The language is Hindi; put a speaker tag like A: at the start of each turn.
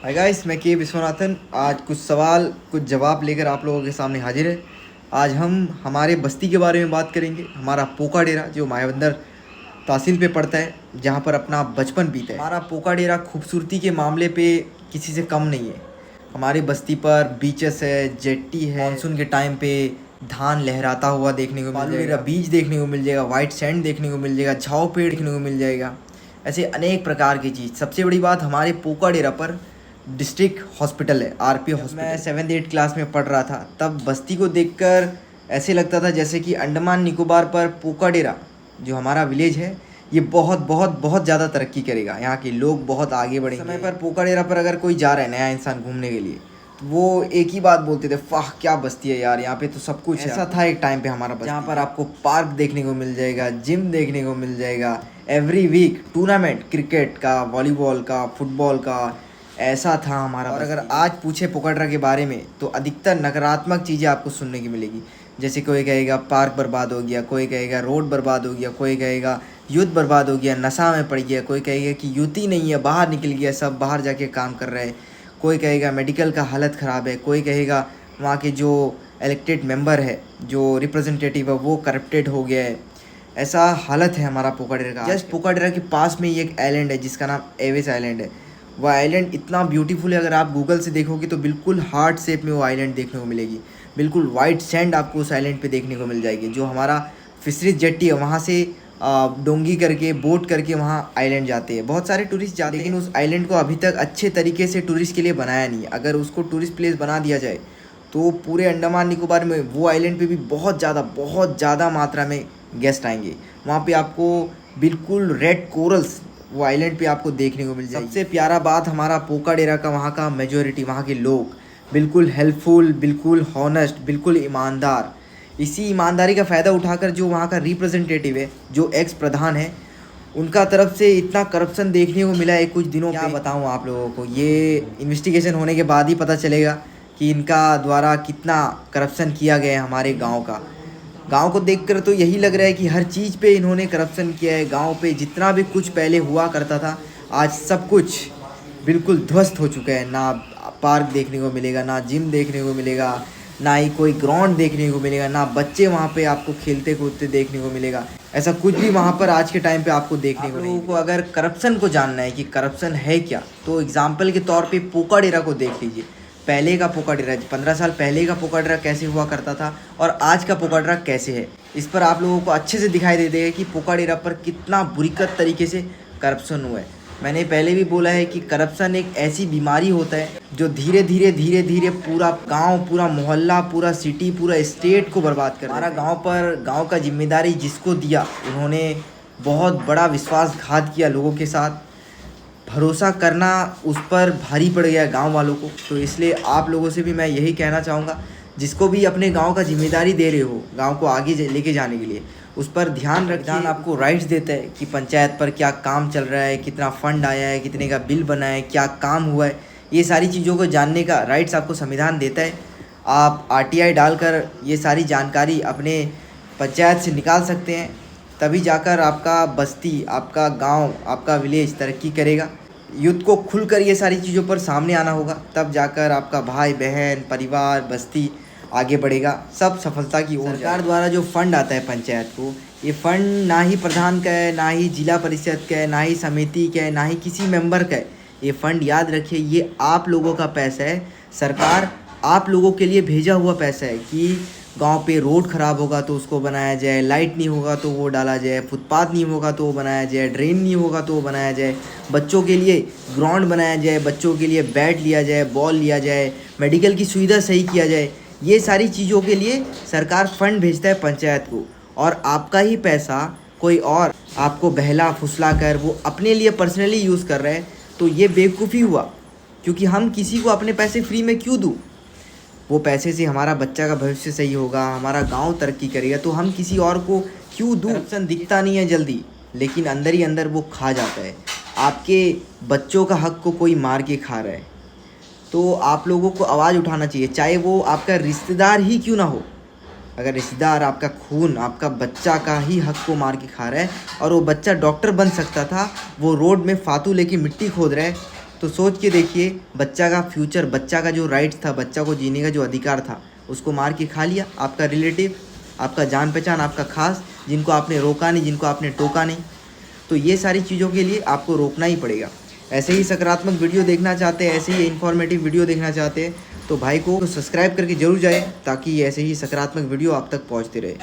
A: हाय गाइस, मैं के विश्वनाथन आज कुछ सवाल कुछ जवाब लेकर आप लोगों के सामने हाजिर है। आज हम हमारे बस्ती के बारे में बात करेंगे। हमारा पोका डेरा जो मायाबंदर तहसील पे पड़ता है, जहाँ पर अपना बचपन बीता है। हमारा पोका डेरा खूबसूरती के मामले पे किसी से कम नहीं है। हमारी बस्ती पर बीचेस है, जेट्टी है, मानसून के टाइम पे धान लहराता हुआ देखने को मिल जाएगा, बीज देखने को मिल जाएगा, वाइट सैंड देखने को मिल जाएगा, झाव पेड़ देखने को मिल जाएगा। ऐसे अनेक प्रकार की चीज़। सबसे बड़ी बात, हमारे पोका डेरा पर डिस्ट्रिक्ट हॉस्पिटल है, आरपी हॉस्पिटल। मैं 7th 8th क्लास में पढ़ रहा था, तब बस्ती को देखकर ऐसे लगता था जैसे कि अंडमान निकोबार पर पोका डेरा जो हमारा विलेज है, ये बहुत बहुत बहुत ज़्यादा तरक्की करेगा। यहाँ के लोग बहुत आगे बढ़ेंगे। समय पर पोका डेरा पर अगर कोई जा रहा है नया इंसान घूमने के लिए, तो वो एक ही बात बोलते थे, वाह क्या बस्ती है यार, यहाँ पे तो सब कुछ ऐसा था एक टाइम पे हमारा बस्ती। यहाँ पर आपको पार्क देखने को मिल जाएगा, जिम देखने को मिल जाएगा, एवरी वीक टूर्नामेंट क्रिकेट का, वॉलीबॉल का, फुटबॉल का, ऐसा था हमारा। और अगर आज पूछे पोखरा के बारे में तो अधिकतर नकारात्मक चीज़ें आपको सुनने की मिलेगी। जैसे कोई कहेगा पार्क बर्बाद हो गया, कोई कहेगा रोड बर्बाद हो गया, कोई कहेगा यूथ बर्बाद हो गया, नशा में पड़ गया, कोई कहेगा कि यूथ ही नहीं है, बाहर निकल गया, सब बाहर जाके काम कर रहे हैं, कोई कहेगा मेडिकल का हालत ख़राब है, कोई कहेगा वहाँ के जो इलेक्टेड मेंबर है, जो रिप्रेजेंटेटिव है, वो करप्टेड हो गया है। ऐसा हालत है हमारा पोका डेरा का। जस्ट पोका डेरा के पास में ही एक आइलैंड है जिसका नाम एवेस आइलैंड है। वो आइलैंड इतना ब्यूटीफुल है, अगर आप गूगल से देखोगे तो बिल्कुल हार्ट शेप में वो आइलैंड देखने को मिलेगी। बिल्कुल वाइट सैंड आपको उस आइलैंड पे देखने को मिल जाएगी। जो हमारा फिशरीज जेट्टी है, वहाँ से डोंगी करके, बोट करके वहाँ आइलैंड जाते हैं, बहुत सारे टूरिस्ट जाते हैं। लेकिन उस आइलैंड को अभी तक अच्छे तरीके से टूरिस्ट के लिए बनाया नहीं है। अगर उसको टूरिस्ट प्लेस बना दिया जाए तो पूरे अंडमान निकोबार में वो आइलैंड पे भी बहुत ज़्यादा मात्रा में गेस्ट आएंगे। वहाँ पे आपको बिल्कुल रेड कोरल्स वो आइलैंड पे आपको देखने को मिल जाएगी। सबसे प्यारा बात हमारा पोका डेरा का, वहाँ का मेजॉरिटी, वहाँ के लोग बिल्कुल हेल्पफुल, बिल्कुल हॉनेस्ट, बिल्कुल ईमानदार। इसी ईमानदारी का फ़ायदा उठाकर जो वहाँ का रिप्रेजेंटेटिव है, जो एक्स प्रधान है, उनका तरफ से इतना करप्शन देखने को मिला है कुछ दिनों पे। क्या बताऊँ आप लोगों को, ये इन्वेस्टिगेशन होने के बाद ही पता चलेगा कि इनका द्वारा कितना करप्शन किया गया है हमारे गाँव का। गांव को देखकर तो यही लग रहा है कि हर चीज़ पे इन्होंने करप्शन किया है। गांव पे जितना भी कुछ पहले हुआ करता था, आज सब कुछ बिल्कुल ध्वस्त हो चुका है। ना पार्क देखने को मिलेगा, ना जिम देखने को मिलेगा, ना ही कोई ग्राउंड देखने को मिलेगा, ना बच्चे वहाँ पे आपको खेलते कूदते देखने को मिलेगा। ऐसा कुछ भी वहाँ पर आज के टाइम पे आपको देखने को नहीं। लोगों को अगर करप्शन को जानना है कि करप्शन है क्या, तो एग्जाम्पल के तौर पर पोका डेरा को देख लीजिए। पहले का पोका डेरा, 15 साल पहले का पोका डेरा कैसे हुआ करता था और आज का पोका डेरा कैसे है, इस पर आप लोगों को अच्छे से दिखाई दे देगा कि पोका डेरा पर कितना बुरीकत तरीके से करप्शन हुआ है। मैंने पहले भी बोला है कि करप्शन एक ऐसी बीमारी होता है जो धीरे धीरे पूरा गांव, पूरा मोहल्ला, पूरा सिटी, पूरा स्टेट को बर्बाद कर। हमारा गांव का जिम्मेदारी जिसको दिया, उन्होंने बहुत बड़ा विश्वासघात किया लोगों के साथ। भरोसा करना उस पर भारी पड़ गया गांव वालों को। तो इसलिए आप लोगों से भी मैं यही कहना चाहूँगा, जिसको भी अपने गांव का जिम्मेदारी दे रहे हो, गांव को आगे लेके जाने के लिए, उस पर ध्यान रखिए। आपको राइट्स देता है कि पंचायत पर क्या काम चल रहा है, कितना फंड आया है, कितने का बिल बना है, क्या काम हुआ है, ये सारी चीज़ों को जानने का राइट्स आपको संविधान देता है। आप RTI डालकर ये सारी जानकारी अपने पंचायत से निकाल सकते हैं, तभी जाकर आपका बस्ती, आपका गांव, आपका विलेज तरक्की करेगा। यूथ को खुलकर ये सारी चीज़ों पर सामने आना होगा, तब जाकर आपका भाई बहन, परिवार, बस्ती आगे बढ़ेगा, सब सफलता की ओर। सरकार द्वारा जो फंड आता है पंचायत को, ये फंड ना ही प्रधान का है, ना ही जिला परिषद का है, ना ही समिति का है, ना ही किसी मेंबर का है। ये फंड याद रखिए, ये आप लोगों का पैसा है। सरकार आप लोगों के लिए भेजा हुआ पैसा है कि गांव पे रोड ख़राब होगा तो उसको बनाया जाए, लाइट नहीं होगा तो वो डाला जाए, फुटपाथ नहीं होगा तो वो बनाया जाए, ड्रेन नहीं होगा तो वो बनाया जाए, बच्चों के लिए ग्राउंड बनाया जाए, बच्चों के लिए बैट लिया जाए, बॉल लिया जाए, मेडिकल की सुविधा सही किया जाए। ये सारी चीज़ों के लिए सरकार फंड भेजता है पंचायत को, और आपका ही पैसा कोई और आपको बहला फुसला कर वो अपने लिए पर्सनली यूज़ कर रहा है, तो ये बेवकूफ़ी हुआ। क्योंकि हम किसी को अपने पैसे फ्री में क्यों दूँ? वो पैसे से हमारा बच्चा का भविष्य सही होगा, हमारा गांव तरक्की करेगा, तो हम किसी और को क्यों दूँ? करप्शन दिखता नहीं है जल्दी, लेकिन अंदर ही अंदर वो खा जाता है। आपके बच्चों का हक को कोई मार के खा रहा है, तो आप लोगों को आवाज़ उठाना चाहिए, चाहे वो आपका रिश्तेदार ही क्यों ना हो। अगर रिश्तेदार आपका खून, आपका बच्चा का ही हक को मार के खा रहा है, और वो बच्चा डॉक्टर बन सकता था, वो रोड में फातू लेके मिट्टी खोद रहा है, तो सोच के देखिए, बच्चा का फ्यूचर, बच्चा का जो राइट्स था, बच्चा को जीने का जो अधिकार था, उसको मार के खा लिया आपका रिलेटिव, आपका जान पहचान, आपका खास, जिनको आपने रोका नहीं, जिनको आपने टोका नहीं। तो ये सारी चीज़ों के लिए आपको रोकना ही पड़ेगा। ऐसे ही सकारात्मक वीडियो देखना चाहते हैं, ऐसे ही इन्फॉर्मेटिव वीडियो देखना चाहते हैं, तो भाई को सब्सक्राइब करके जरूर जाए, ताकि ऐसे ही सकारात्मक वीडियो आप तक पहुंचते रहे।